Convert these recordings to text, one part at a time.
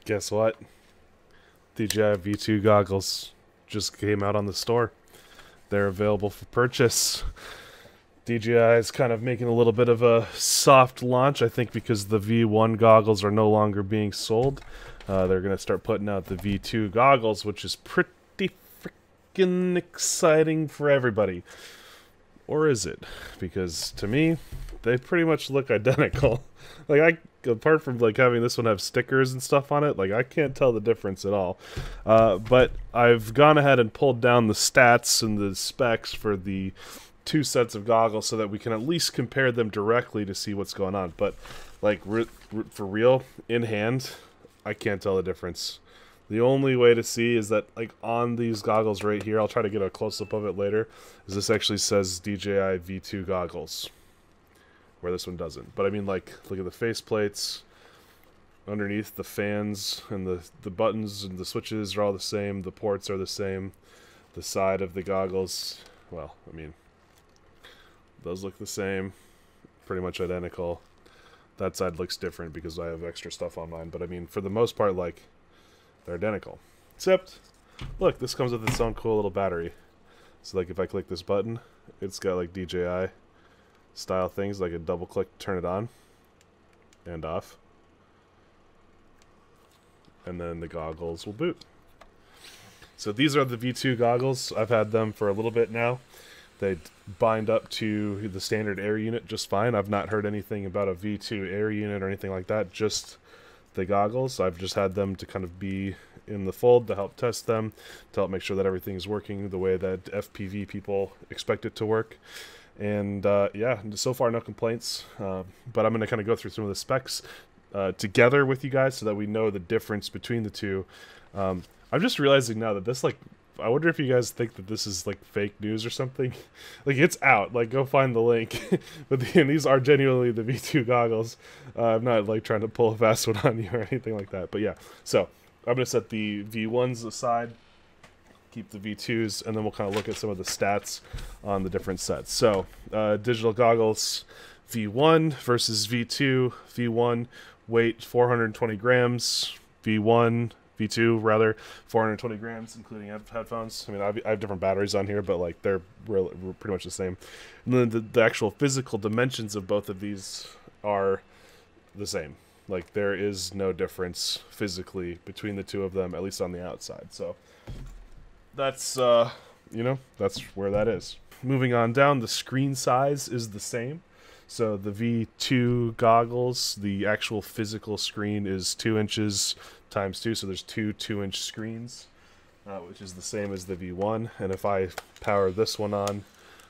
Guess what? DJI V2 goggles just came out on the store. They're available for purchase. DJI is kind of making a little bit of a soft launch, I think, because the V1 goggles are no longer being sold. They're going to start putting out the V2 goggles, which is pretty freaking exciting for everybody. Or is it? Because to me, they pretty much look identical. Like, apart from like having this one have stickers and stuff on it, like I can't tell the difference at all. But I've gone ahead and pulled down the stats and the specs for the two sets of goggles so that we can at least compare them directly to see what's going on. But like for real, in hand, I can't tell the difference. The only way to see is that, like, on these goggles right here, I'll try to get a close-up of it later, is this actually says DJI V2 goggles, where this one doesn't. But I mean, like, look at the face plates, underneath the fans, and the buttons and the switches are all the same, the ports are the same, the side of the goggles, well, I mean, those look the same, pretty much identical. That side looks different because I have extra stuff on mine, but I mean, for the most part, like, they're identical. Except, look, this comes with its own cool little battery. So, like, if I click this button, it's got, like, DJI style things, like a double click to turn it on and off. And then the goggles will boot. So these are the V2 goggles. I've had them for a little bit now. They bind up to the standard air unit just fine. I've not heard anything about a V2 air unit or anything like that, just the goggles. I've just had them to kind of be in the fold to help test them, to help make sure that everything is working the way that FPV people expect it to work. And yeah, so far no complaints, but I'm going to kind of go through some of the specs together with you guys so that we know the difference between the two. I'm just realizing now that this, like, I wonder if you guys think that this is like fake news or something. Like, it's out, like, go find the link. But these are genuinely the V2 goggles. I'm not like trying to pull a fast one on you or anything like that, but yeah. So I'm going to set the V1s aside, keep the V2s, and then we'll kind of look at some of the stats on the different sets. So, digital goggles, V1 versus V2. V1, weight 420 grams. V2 rather, 420 grams, including headphones. I mean, I have different batteries on here, but like they're pretty much the same. And then the actual physical dimensions of both of these are the same. Like, there is no difference physically between the two of them, at least on the outside. So that's, you know, that's where that is. Moving on down, the screen size is the same. So the V2 goggles, the actual physical screen is 2 inches times 2, so there's two 2-inch screens, which is the same as the V1. And if I power this one on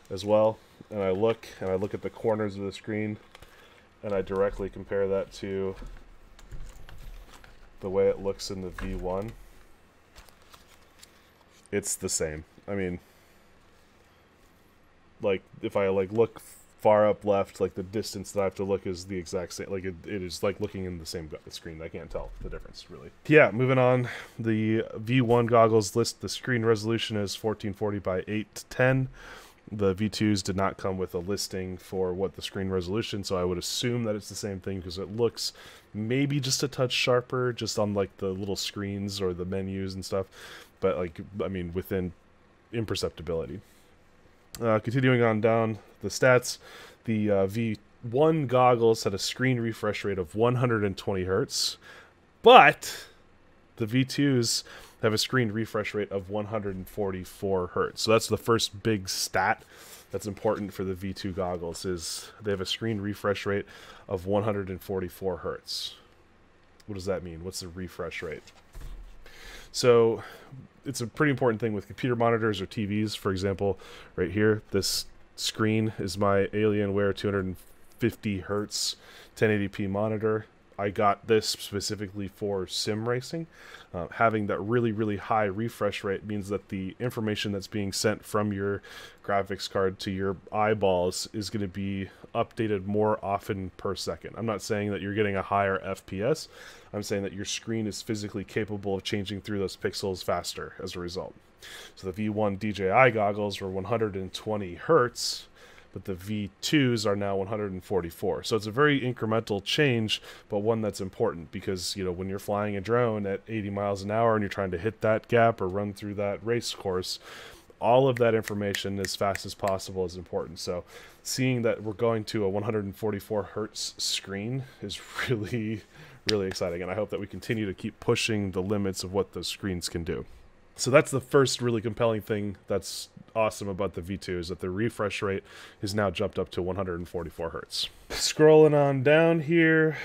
as well, and I look at the corners of the screen, and I directly compare that to the way it looks in the V1, it's the same. I mean, like, if I like look far up left, like the distance that I have to look is the exact same. Like, it is like looking in the same screen. I can't tell the difference, really. Yeah, moving on. The V1 goggles list the screen resolution as 1440 by 810. The V2s did not come with a listing for what the screen resolution, so I would assume that it's the same thing because it looks maybe just a touch sharper just on like the little screens or the menus and stuff, but like, I mean, within imperceptibility. Continuing on down the stats, the V1 goggles had a screen refresh rate of 120 hertz, but the V2s have a screen refresh rate of 144 hertz. So that's the first big stat that's important for the V2 goggles, is they have a screen refresh rate of 144 hertz. What does that mean? What's the refresh rate? So it's a pretty important thing with computer monitors or TVs. For example, right here, this screen is my Alienware 250 hertz 1080p monitor. I got this specifically for sim racing. Having that really, really high refresh rate means that the information that's being sent from your graphics card to your eyeballs is going to be updated more often per second. I'm not saying that you're getting a higher FPS. I'm saying that your screen is physically capable of changing through those pixels faster as a result. So the V1 DJI goggles were 120 hertz, but the V2s are now 144. So it's a very incremental change, but one that's important because, you know, when you're flying a drone at 80 miles an hour and you're trying to hit that gap or run through that race course, all of that information as fast as possible is important. So seeing that we're going to a 144 hertz screen is really, really exciting. And I hope that we continue to keep pushing the limits of what those screens can do. So that's the first really compelling thing that's awesome about the V2 is that the refresh rate is now jumped up to 144 hertz. Scrolling on down here,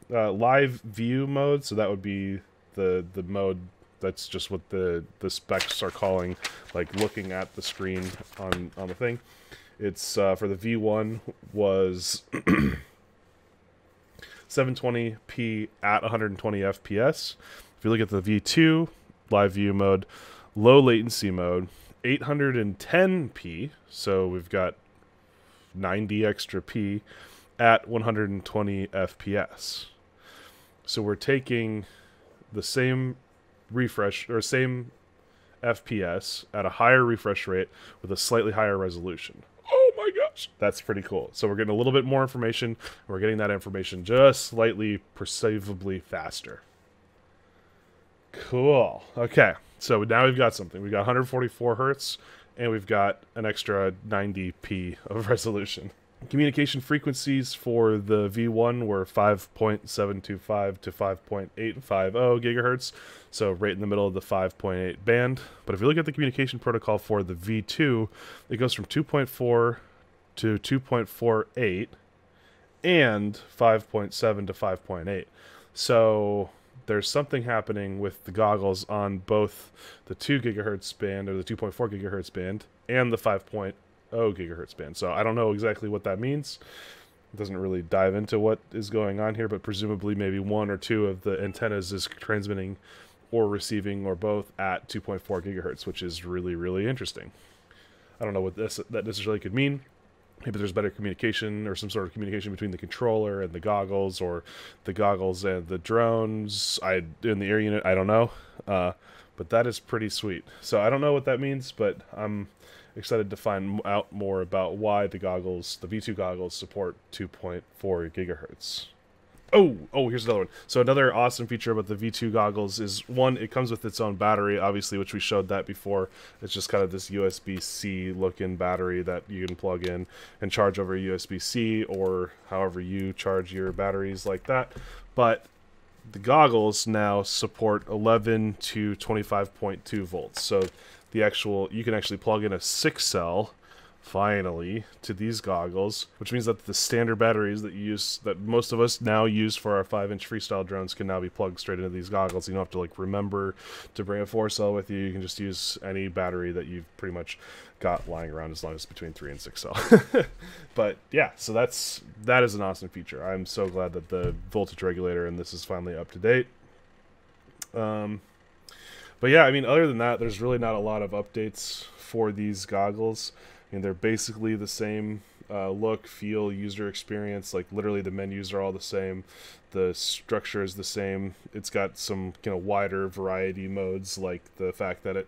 live view mode. So that would be the mode. That's just what the specs are calling, like looking at the screen on the thing. It's for the V1 was 720p at 120 FPS. If you look at the V2 live view mode, low latency mode, 810p. So we've got 90 extra p at 120 FPS. So we're taking the same refresh or same FPS at a higher refresh rate with a slightly higher resolution. Oh my gosh, that's pretty cool. So we're getting a little bit more information, and we're getting that information just slightly perceivably faster. Cool. Okay, so now we've got something. We've got 144 hertz, and we've got an extra 90p of resolution. Communication frequencies for the V1 were 5.725 to 5.850 gigahertz, so right in the middle of the 5.8 band. But if you look at the communication protocol for the V2, it goes from 2.4 to 2.48 and 5.7 to 5.8. So there's something happening with the goggles on both the 2 gigahertz band or the 2.4 gigahertz band and the 5.0 gigahertz band. So I don't know exactly what that means. It doesn't really dive into what is going on here, but presumably maybe one or two of the antennas is transmitting or receiving or both at 2.4 gigahertz, which is really, really interesting. I don't know what that necessarily could mean. Maybe there's better communication or some sort of communication between the controller and the goggles, or the goggles and the drones. In the air unit, I don't know. But that is pretty sweet. So I don't know what that means, but I'm excited to find out more about why the V2 goggles support 2.4 gigahertz. Oh, here's another one. So another awesome feature about the V2 goggles is, one, it comes with its own battery, obviously, which we showed that before. It's just kind of this USB-C looking battery that you can plug in and charge over USB-C or however you charge your batteries like that. But the goggles now support 11 to 25.2 volts. So you can actually plug in a 6-cell finally to these goggles, which means that the standard batteries that most of us now use for our 5-inch freestyle drones can now be plugged straight into these goggles. You don't have to like remember to bring a 4-cell with you. You can just use any battery that you've pretty much got lying around, as long as it's between 3 and 6 cell. But yeah, so that is an awesome feature. I'm so glad that the voltage regulator in this is finally up to date. But yeah, I mean, other than that, there's really not a lot of updates for these goggles. And they're basically the same look, feel, user experience. Like literally the menus are all the same. The structure is the same. It's got some wider variety modes, like the fact that it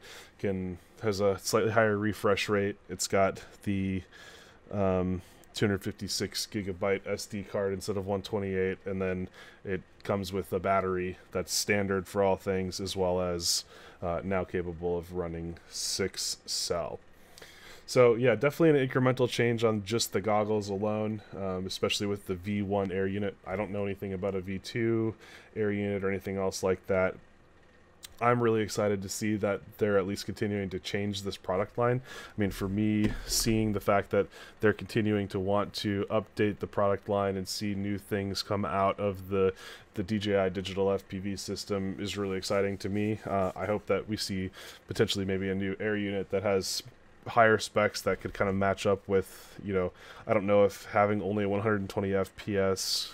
has a slightly higher refresh rate. It's got the 256 gigabyte SD card instead of 128, and then it comes with a battery that's standard for all things, as well as now capable of running 6-cell. So yeah, definitely an incremental change on just the goggles alone, especially with the V1 air unit. I don't know anything about a V2 air unit or anything else like that. I'm really excited to see that they're at least continuing to change this product line. I mean, for me, seeing the fact that they're continuing to want to update the product line and see new things come out of the DJI digital FPV system is really exciting to me. I hope that we see potentially maybe a new air unit that has higher specs that could kind of match up with, I don't know if having only 120 FPS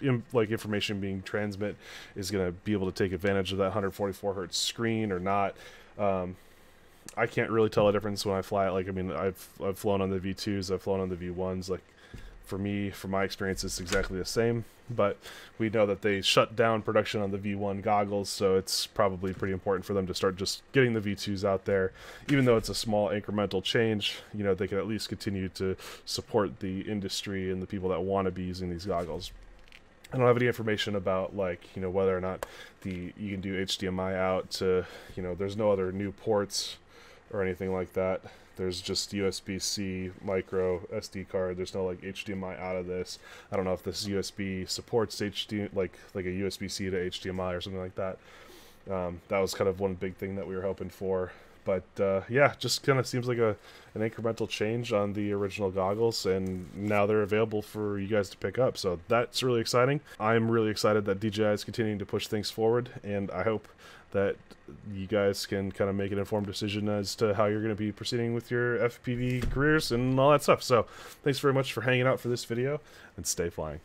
information being transmit is going to be able to take advantage of that 144 hertz screen or not. I can't really tell a difference when I fly it. Like, I mean, I've flown on the V2s, I've flown on the V1s. Like, For me, from my experience, it's exactly the same. But we know that they shut down production on the V1 goggles, so it's probably pretty important for them to start just getting the V2s out there. Even though it's a small incremental change, you know, they can at least continue to support the industry and the people that want to be using these goggles. I don't have any information about, like, you know, whether or not you can do HDMI out to, you know, there's no other new ports or anything like that. There's just USB-C, micro SD card. There's no like HDMI out of this. I don't know if this USB supports HD, like a USB-C to HDMI or something like that. That was kind of one big thing that we were hoping for. But yeah, just kind of seems like an incremental change on the original goggles, and now they're available for you guys to pick up. So that's really exciting. I'm really excited that DJI is continuing to push things forward, and I hope that you guys can kind of make an informed decision as to how you're going to be proceeding with your FPV careers and all that stuff. So thanks very much for hanging out for this video, and stay flying.